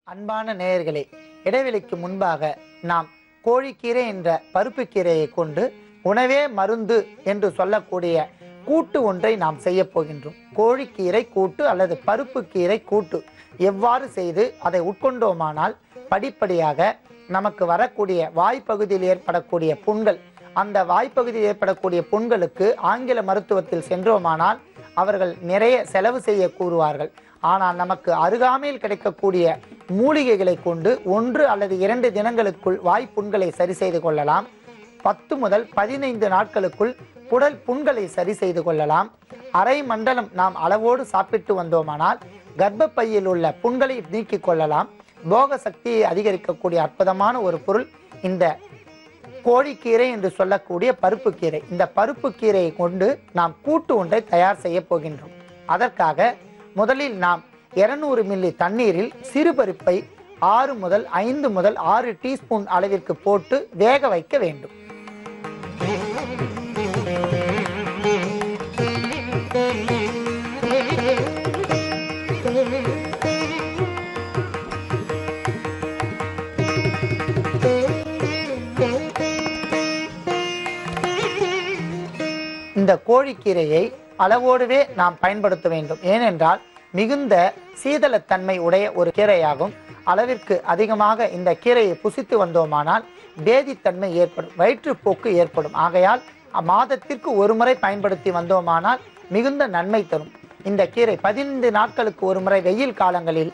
அன்பான நேயர்களே, இடைவெளிக்கு முன்பாக நாம் கோழிக்கீரை என்ற பருப்பு கீரையை கொண்டு உணவே மருந்து என்று சொல்லக்கூடிய கூட்டு ஒன்றை நாம் செய்ய போகின்றோம். கோழிக்கீரை கூட்டு அல்லது பருப்பு கீரை கூட்டு எவ்வாறு செய்து அதை உட்கொண்டோமானால் படிப்படியாக நமக்கு வரக்கூடிய வாய்ப்பகுதியில் ஏற்படக்கூடிய புண்கள், அந்த வாய்ப்பகுதியில் ஏற்படக்கூடிய புண்களுக்கு ஆங்கில மருத்துவத்தில் சென்றோமானால் அவர்கள் நிறைய செலவு செய்ய கூறுவார்கள். ஆனால் நமக்கு அருகாமையில் கிடைக்கக்கூடிய மூலிகைகளை கொண்டு 1 அல்லது 2 தினங்களுக்குள் வாய்ப்புண்களை சரி செய்து கொள்ளலாம். 10 முதல் 15 நாட்களுக்குள் குடல் புண்களை சரி செய்து கொள்ளலாம். அரை மண்டலம் நாம் அளவோடு சாப்பிட்டு வந்தோமானால் கர்ப்பப்பையில் உள்ள புண்களை நீக்கிக் கொள்ளலாம். போக சக்தியை அதிகரிக்கக்கூடிய அற்புதமான ஒரு பொருள் இந்த கோழிக்கீரை என்று சொல்லக்கூடிய பருப்பு கீரை. இந்த பருப்பு கீரையை கொண்டு நாம் கூட்டு ஒன்றை தயார் செய்ய போகின்றோம். அதற்காக முதலில் நாம் 200 மில்லி தண்ணீரில் சிறுபருப்பை 6 முதல் 5 முதல் 6 டீஸ்பூன் அளவிற்கு போட்டு வேக வைக்க வேண்டும். இந்த கோழிக்கீரையை அளவோடுவே நாம் பயன்படுத்த வேண்டும். ஏனென்றால் மிகுந்த சீதளத்தன்மை உடைய ஒரு கீரையாகும். அளவிற்கு அதிகமாக இந்த கீரையை புசித்து வந்தோமானால் பேதித்தன்மை ஏற்படும், வயிற்றுப்போக்கு ஏற்படும். ஆகையால் மாதத்திற்கு ஒரு முறை பயன்படுத்தி வந்தோமானால் மிகுந்த நன்மை தரும். இந்த கீரை 15 நாட்களுக்கு ஒரு முறை, வெயில் காலங்களில்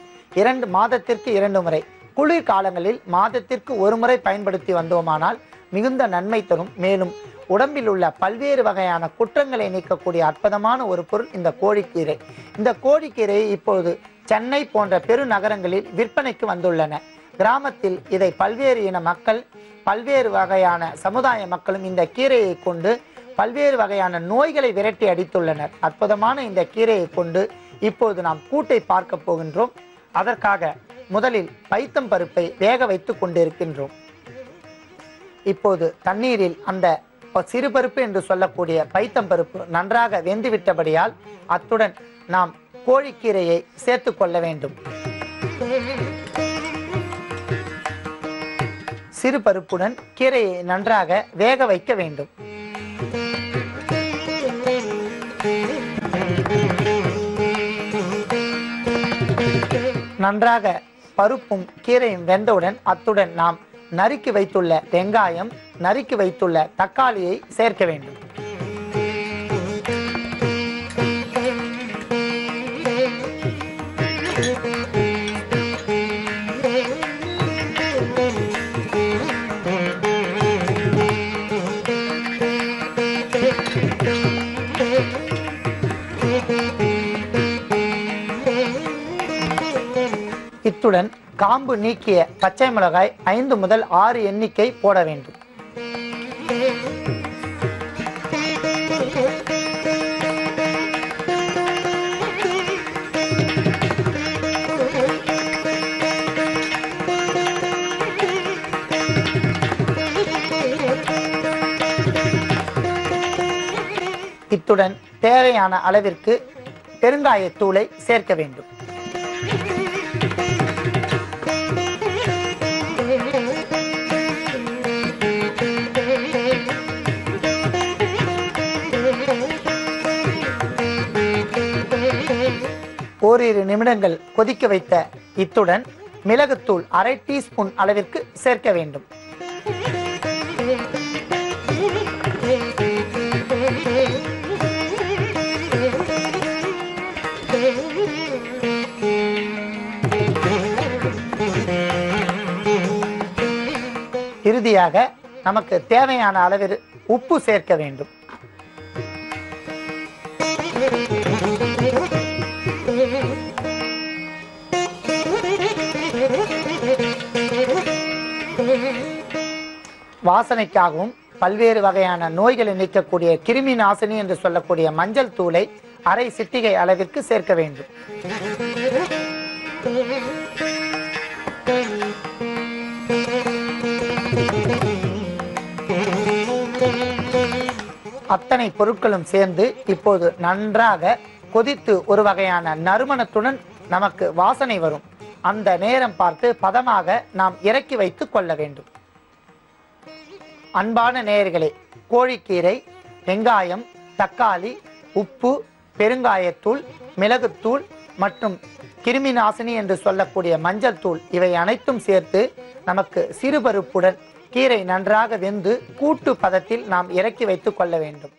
மாதத்திற்கு 2 முறை, குளிர் காலங்களில் மாதத்திற்கு ஒரு முறை பயன்படுத்தி வந்தோமானால் மிகுந்த நன்மை தரும். மேலும் உடம்பில் உள்ள பல்வேறு வகையான குற்றங்களை நீக்கக்கூடிய அற்புதமான ஒரு பொருள் இந்த கோழிக்கீரை. இந்த கோழிக்கீரையை இப்பொழுது சென்னை போன்ற பெருநகரங்களில் விற்பனைக்கு வந்துள்ளன. கிராமத்தில் இதை பல்வேறு இன மக்கள், பல்வேறு வகையான சமுதாய மக்களும் இந்த கீரையை கொண்டு பல்வேறு வகையான நோய்களை விரட்டி அடித்துள்ளனர். அற்புதமான இந்த கீரையை கொண்டு இப்போது நாம் கூட்டை பார்க்க போகின்றோம். அதற்காக முதலில் பைத்தம் பருப்பை வேக வைத்து கொண்டிருக்கின்றோம். இப்போது தண்ணீரில் அந்த சிறுபருப்பு என்று சொல்லக்கூடிய பைத்தம் பருப்பு நன்றாக வெந்துவிட்டபடியால் அத்துடன் நாம் கோழிக்கீரையை சேர்த்து கொள்ள வேண்டும். சிறுபருப்புடன் கீரையை நன்றாக வேக வைக்க வேண்டும். நன்றாக பருப்பும் கீரையும் வெந்தவுடன் அத்துடன் நாம் நறுக்கி வைத்துள்ள வெங்காயம், நறுக்கி வைத்துள்ள தக்காளியை சேர்க்க வேண்டும். இத்துடன் காம்பு நீக்கிய பச்சை மிளகாய் 5 முதல் 6 எண்ணிக்கை போட வேண்டும். இத்துடன் தேவையான அளவிற்கு பெருங்காயத்தூளை சேர்க்க வேண்டும். ஓரிரு நிமிடங்கள் கொதிக்க வைத்த இத்துடன் மிளகுத்தூள் 1/2 டீஸ்பூன் அளவிற்கு சேர்க்க வேண்டும். இறுதியாக நமக்கு தேவையான அளவில் உப்பு சேர்க்க வேண்டும். வாசனைக்காகவும் பல்வேறு வகையான நோய்களை நீக்கக்கூடிய கிருமி நாசினி என்று சொல்லக்கூடிய மஞ்சள் தூளை 1/2 சிட்டிகை அளவிற்கு சேர்க்க வேண்டும். அத்தனை பொருட்களும் சேர்ந்து இப்போது நன்றாக கொதித்து ஒரு வகையான நறுமணத்துடன் நமக்கு வாசனை வரும். அந்த நேரம் பார்த்து பதமாக நாம் இறக்கி வைத்து கொள்ள வேண்டும். அன்பான நேயர்களே, கோழிக்கீரை, வெங்காயம், தக்காளி, உப்பு, பெருங்காயத்தூள், மிளகுத்தூள் மற்றும் கிருமி நாசினி என்று சொல்லக்கூடிய மஞ்சள் தூள் இவை அனைத்தும் சேர்த்து நமக்கு சிறுபருப்புடன் கீரை நன்றாக வெந்து கூட்டு பதத்தில் நாம் இறக்கி வைத்து கொள்ள வேண்டும்.